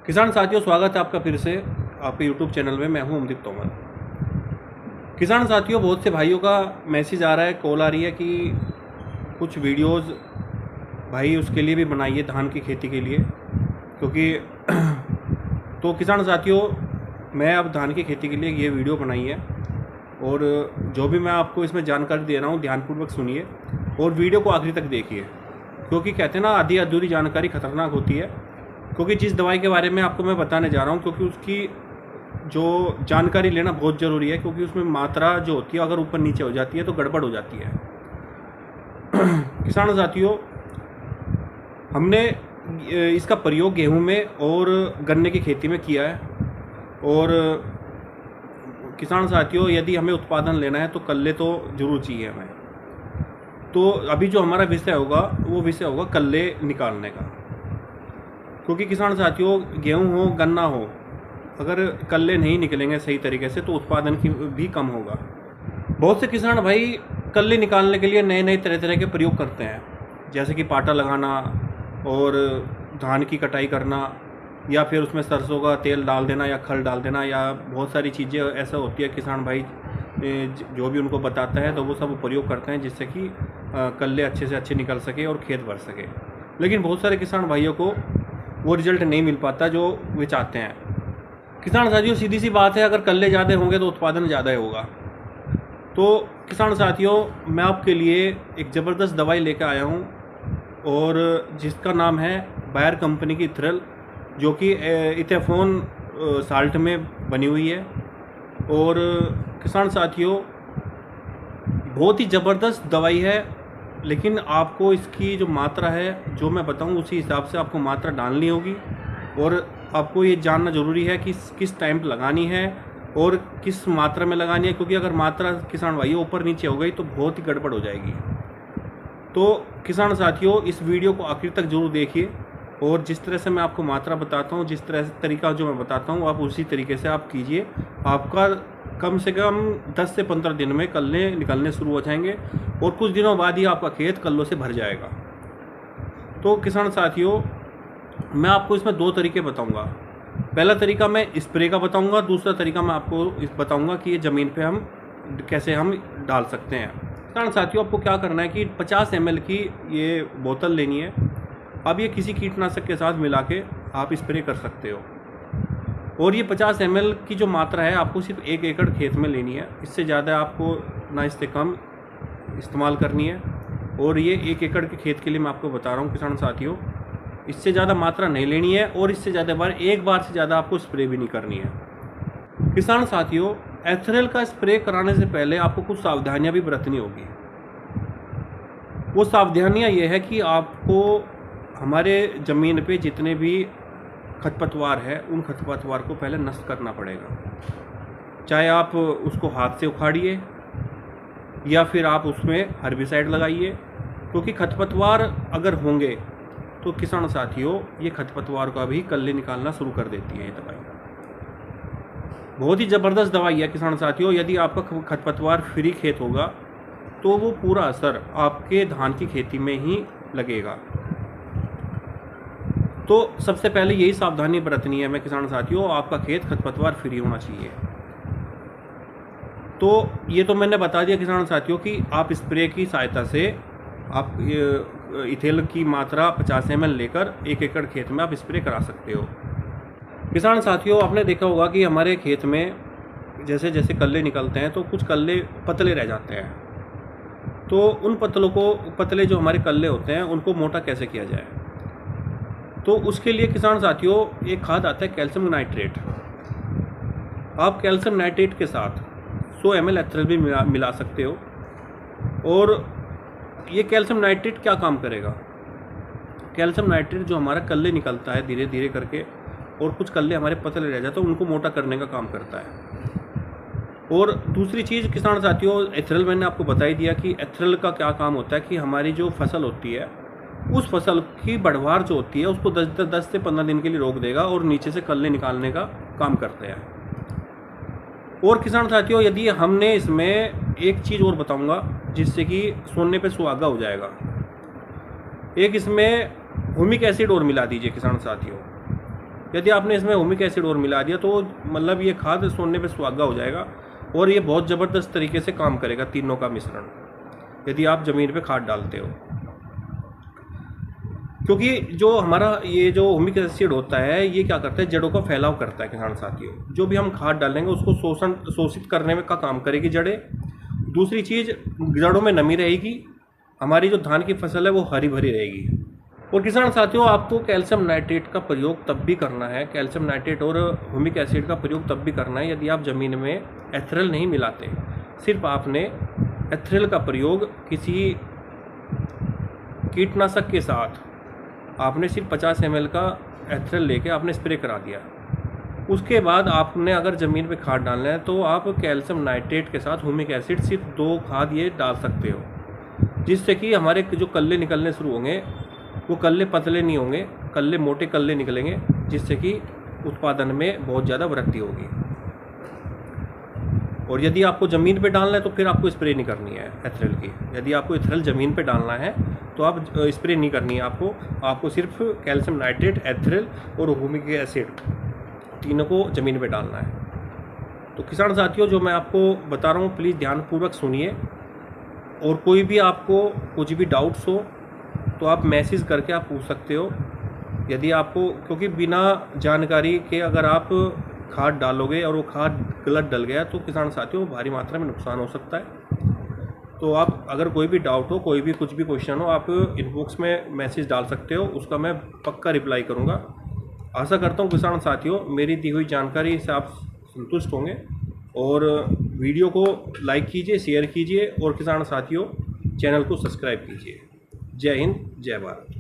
किसान साथियों, स्वागत है आपका फिर से आपके यूट्यूब चैनल में। मैं हूं अमदीप तोमर। किसान साथियों, बहुत से भाइयों का मैसेज आ रहा है, कॉल आ रही है कि कुछ वीडियोस भाई उसके लिए भी बनाइए, धान की खेती के लिए, क्योंकि तो किसान साथियों, मैं अब धान की खेती के लिए ये वीडियो बनाई है और जो भी मैं आपको इसमें जानकारी दे रहा हूँ ध्यानपूर्वक सुनिए और वीडियो को आखिरी तक देखिए, क्योंकि कहते हैं ना, आधी अधूरी जानकारी खतरनाक होती है। क्योंकि जिस दवाई के बारे में आपको मैं बताने जा रहा हूँ, क्योंकि उसकी जो जानकारी लेना बहुत ज़रूरी है, क्योंकि उसमें मात्रा जो होती है अगर ऊपर नीचे हो जाती है तो गड़बड़ हो जाती है। किसान साथियों, हमने इसका प्रयोग गेहूं में और गन्ने की खेती में किया है। और किसान साथियों, यदि हमें उत्पादन लेना है तो कल्ले तो ज़रूर चाहिए हमें। तो अभी जो हमारा विषय होगा वो विषय होगा कल्ले निकालने का, क्योंकि किसान साथियों, गेहूं हो गन्ना हो, अगर कल्ले नहीं निकलेंगे सही तरीके से तो उत्पादन की भी कम होगा। बहुत से किसान भाई कल्ले निकालने के लिए नए नए तरह तरह के प्रयोग करते हैं, जैसे कि पाटा लगाना और धान की कटाई करना, या फिर उसमें सरसों का तेल डाल देना या खल डाल देना, या बहुत सारी चीज़ें ऐसा होती है। किसान भाई जो भी उनको बताता है तो वो सब प्रयोग करते हैं, जिससे कि कल्ले अच्छे से अच्छे निकल सके और खेत भर सके। लेकिन बहुत सारे किसान भाइयों को वो रिजल्ट नहीं मिल पाता जो वे चाहते हैं। किसान साथियों, सीधी सी बात है, अगर कल्ले ज़्यादा होंगे तो उत्पादन ज़्यादा होगा। तो किसान साथियों, मैं आपके लिए एक ज़बरदस्त दवाई लेकर आया हूँ और जिसका नाम है बायर कंपनी की इथेरल, जो कि इथेफोन साल्ट में बनी हुई है। और किसान साथियों, बहुत ही ज़बरदस्त दवाई है, लेकिन आपको इसकी जो मात्रा है जो मैं बताऊं उसी हिसाब से आपको मात्रा डालनी होगी। और आपको ये जानना ज़रूरी है कि किस टाइम पर लगानी है और किस मात्रा में लगानी है, क्योंकि अगर मात्रा किसान भाइयों ऊपर नीचे हो गई तो बहुत ही गड़बड़ हो जाएगी। तो किसान साथियों, इस वीडियो को आखिर तक जरूर देखिए और जिस तरह से मैं आपको मात्रा बताता हूँ, जिस तरह से तरीका जो मैं बताता हूँ, आप उसी तरीके से आप कीजिए। आपका कम से कम 10 से 15 दिन में कल्ले निकलने शुरू हो जाएंगे और कुछ दिनों बाद ही आपका खेत कल्लों से भर जाएगा। तो किसान साथियों, मैं आपको इसमें 2 तरीके बताऊंगा। पहला तरीका मैं स्प्रे का बताऊंगा, दूसरा तरीका मैं आपको बताऊंगा कि ये ज़मीन पे हम कैसे हम डाल सकते हैं। किसान साथियों, आपको क्या करना है कि 50 ml की ये बोतल लेनी है। अब ये किसी कीटनाशक के साथ मिला के आप स्प्रे कर सकते हो। और ये 50 ml की जो मात्रा है आपको सिर्फ 1 एकड़ खेत में लेनी है, इससे ज़्यादा आपको ना इससे कम इस्तेमाल करनी है। और ये 1 एकड़ के खेत के लिए मैं आपको बता रहा हूँ किसान साथियों, इससे ज़्यादा मात्रा नहीं लेनी है और इससे ज़्यादा बार एक बार से ज़्यादा आपको स्प्रे भी नहीं करनी है। किसान साथियों, एथेरल का स्प्रे कराने से पहले आपको कुछ सावधानियाँ भी बरतनी होगी। वो सावधानियाँ ये है कि आपको हमारे ज़मीन पे जितने भी खरपतवार है उन खरपतवार को पहले नष्ट करना पड़ेगा। चाहे आप उसको हाथ से उखाड़िए या फिर आप उसमें हर्बिसाइड लगाइए, क्योंकि खरपतवार अगर होंगे तो किसान साथियों, ये खरपतवार का भी कल्ले निकालना शुरू कर देती है ये दवाई। बहुत ही ज़बरदस्त दवाई है किसान साथियों। यदि आपका खरपतवार फ्री खेत होगा तो वो पूरा असर आपके धान की खेती में ही लगेगा। तो सबसे पहले यही सावधानी बरतनी है मैं किसान साथियों, आपका खेत खरपतवार फ्री होना चाहिए। तो ये तो मैंने बता दिया किसान साथियों कि आप स्प्रे की सहायता से आप इथेरल की मात्रा 50 ml लेकर 1 एकड़ खेत में आप स्प्रे करा सकते हो। किसान साथियों, आपने देखा होगा कि हमारे खेत में जैसे जैसे कल्ले निकलते हैं तो कुछ कल्ले पतले रह जाते हैं। तो उन पतले जो हमारे कल्ले होते हैं उनको मोटा कैसे किया जाए, तो उसके लिए किसान साथियों एक खाद आता है कैल्शियम नाइट्रेट। आप कैल्शियम नाइट्रेट के साथ 100 ml एथेरल भी मिला सकते हो। और ये कैल्शियम नाइट्रेट क्या काम करेगा? कैल्शियम नाइट्रेट जो हमारा कल्ले निकलता है धीरे धीरे करके, और कुछ कल्ले हमारे पतले रह जाते हैं, उनको मोटा करने का काम करता है। और दूसरी चीज़ किसान साथियों, एथेरल मैंने आपको बता ही दिया कि एथेरल का क्या काम होता है कि हमारी जो फसल होती है उस फसल की बढ़वार जो होती है उसको 10 से 15 दिन के लिए रोक देगा और नीचे से कल्ले निकालने का काम करते हैं। और किसान साथियों, यदि हमने इसमें एक चीज़ और बताऊंगा जिससे कि सोने पे सुहागा हो जाएगा, एक इसमें ह्यूमिक एसिड और मिला दीजिए किसान साथियों। यदि आपने इसमें हुमिक एसिड और मिला दिया तो मतलब ये खाद सोने पे सुहागा हो जाएगा और ये बहुत ज़बरदस्त तरीके से काम करेगा तीनों का मिश्रण, यदि आप ज़मीन पे खाद डालते हो। क्योंकि जो हमारा ये जो हुमिक एसिड होता है ये क्या करता है, जड़ों का फैलाव करता है किसान साथियों। जो भी हम खाद डालेंगे उसको शोषित करने में का काम करेगी जड़ें। दूसरी चीज़, जड़ों में नमी रहेगी, हमारी जो धान की फसल है वो हरी भरी रहेगी। और किसान साथियों, आपको कैल्शियम नाइट्रेट का प्रयोग तब भी करना है, कैल्शियम नाइट्रेट और हुमिक एसिड का प्रयोग तब भी करना है यदि आप ज़मीन में एथेरल नहीं मिलाते। सिर्फ आपने एथेरल का प्रयोग किसी कीटनाशक के साथ आपने सिर्फ 50 ml का एथेरल लेके आपने स्प्रे करा दिया। उसके बाद आपने अगर ज़मीन पे खाद डालना है तो आप कैल्शियम नाइट्रेट के साथ हुमिक एसिड सिर्फ 2 खाद ये डाल सकते हो, जिससे कि हमारे जो कल्ले निकलने शुरू होंगे वो कल्ले पतले नहीं होंगे, कल्ले मोटे कल्ले निकलेंगे, जिससे कि उत्पादन में बहुत ज़्यादा वृद्धि होगी। और यदि आपको ज़मीन पे डालना है तो फिर आपको स्प्रे नहीं करनी है एथेरल की। यदि आपको एथेरल ज़मीन पे डालना है तो आप स्प्रे नहीं करनी है आपको सिर्फ कैल्शियम नाइट्रेट, एथेरल और हुमिक एसिड तीनों को ज़मीन पे डालना है। तो किसान साथियों, जो मैं आपको बता रहा हूँ प्लीज़ ध्यानपूर्वक सुनिए। और कोई भी आपको कुछ भी डाउट्स हो तो आप मैसेज करके आप पूछ सकते हो। यदि आपको, क्योंकि बिना जानकारी के अगर आप खाद डालोगे और वो खाद गलत डल गया तो किसान साथियों भारी मात्रा में नुकसान हो सकता है। तो आप अगर कोई भी डाउट हो, कोई भी कुछ भी क्वेश्चन हो, आप इनबॉक्स में मैसेज डाल सकते हो, उसका मैं पक्का रिप्लाई करूँगा। आशा करता हूँ किसान साथियों मेरी दी हुई जानकारी से आप संतुष्ट होंगे। और वीडियो को लाइक कीजिए, शेयर कीजिए और किसान साथियों चैनल को सब्सक्राइब कीजिए। जय हिंद, जय भारत।